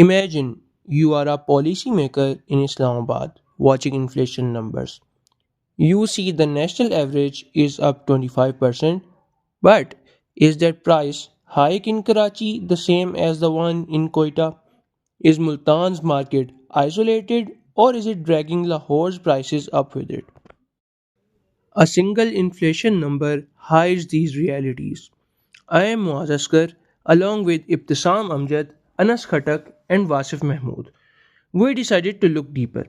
Imagine you are a policymaker in Islamabad watching inflation numbers. You see the national average is up 25%, but is that price hike in Karachi the same as the one in Quetta? Is Multan's market isolated or is it dragging Lahore's prices up with it? A single inflation number hides these realities. I am Muaz Asghar, along with Ibtisam Amjad, Anas Khatak, and Wasif Mahmood. We decided to look deeper.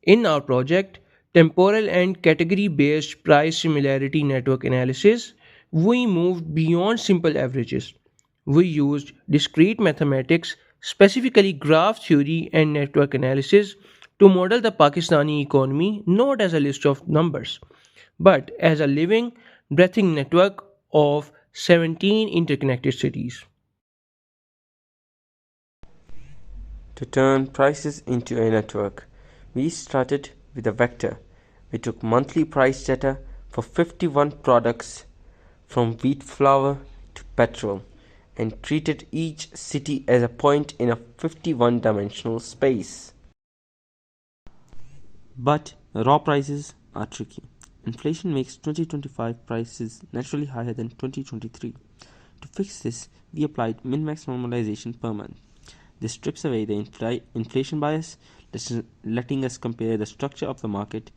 In our project, Temporal and Category Based Price Similarity Network Analysis, we moved beyond simple averages. We used discrete mathematics, specifically graph theory and network analysis, to model the Pakistani economy not as a list of numbers, but as a living, breathing network of 17 interconnected cities. To turn prices into a network, we started with a vector. We took monthly price data for 51 products from wheat flour to petrol and treated each city as a point in a 51-dimensional space. But raw prices are tricky. Inflation makes 2025 prices naturally higher than 2023. To fix this, we applied min-max normalization per month. This strips away the inflation bias, letting us compare the structure of the market,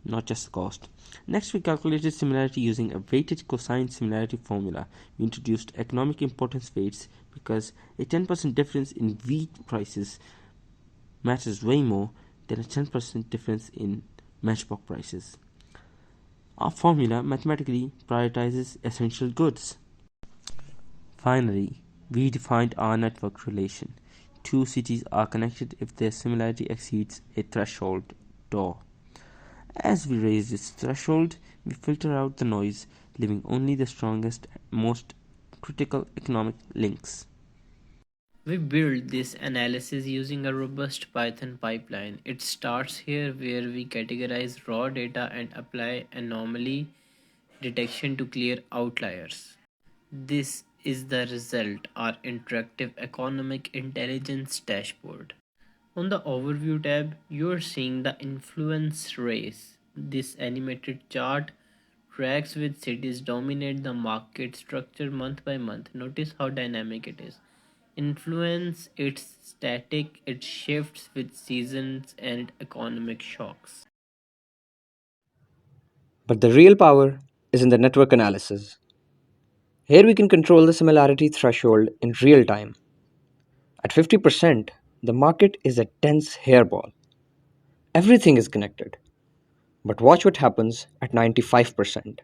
not just the cost. Next, we calculated similarity using a weighted cosine similarity formula. We introduced economic importance weights because a 10% difference in wheat prices matters way more than a 10% difference in matchbox prices. Our formula mathematically prioritizes essential goods. Finally, we defined our network relation. Two cities are connected if their similarity exceeds a threshold door. As we raise this threshold, we filter out the noise, leaving only the strongest, most critical economic links. We build this analysis using a robust Python pipeline. It starts here where we categorize raw data and apply anomaly detection to clear outliers. This is the result, our interactive economic intelligence dashboard. On the overview tab, you're seeing the influence race. This animated chart tracks which cities dominate the market structure month by month. Notice how dynamic it is. Influence, it's static, it shifts with seasons and economic shocks. But the real power is in the network analysis. Here we can control the similarity threshold in real time. At 50%, the market is a dense hairball. Everything is connected. But watch what happens at 95%.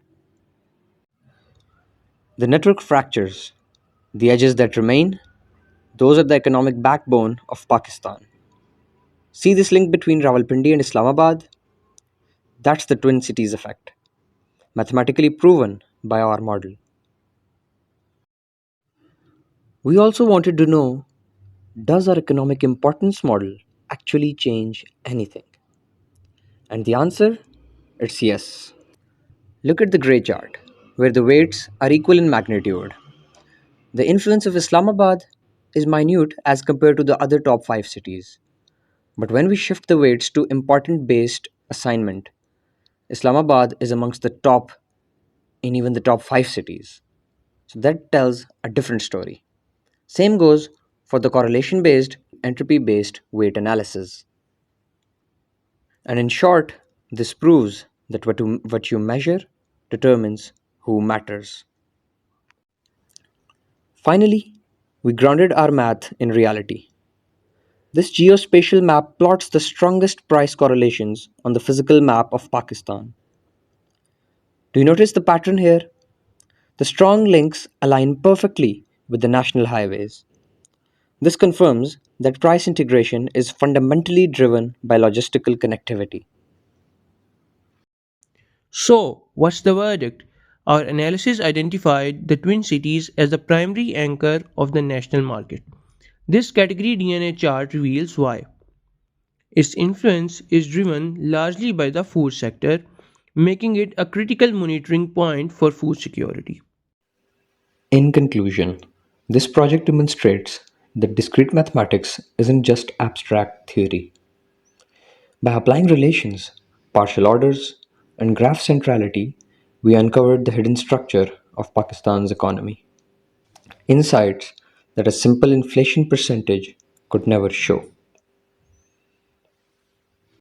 The network fractures. The edges that remain, those are the economic backbone of Pakistan. See this link between Rawalpindi and Islamabad? That's the Twin Cities effect, mathematically proven by our model. We also wanted to know, does our economic importance model actually change anything? And the answer? It's yes. Look at the grey chart, where the weights are equal in magnitude. The influence of Islamabad is minute as compared to the other top 5 cities. But when we shift the weights to important based assignment, Islamabad is amongst the top in even the top 5 cities. So that tells a different story. Same goes for the correlation based, entropy based weight analysis. And in short, this proves that what you measure determines who matters. Finally, we grounded our math in reality. This geospatial map plots the strongest price correlations on the physical map of Pakistan. Do you notice the pattern here? The strong links align perfectly with the national highways. This confirms that price integration is fundamentally driven by logistical connectivity. So, what's the verdict? Our analysis identified the Twin Cities as the primary anchor of the national market. This category DNA chart reveals why. Its influence is driven largely by the food sector, making it a critical monitoring point for food security. In conclusion, this project demonstrates that discrete mathematics isn't just abstract theory. By applying relations, partial orders, and graph centrality, we uncovered the hidden structure of Pakistan's economy. Insights that a simple inflation percentage could never show.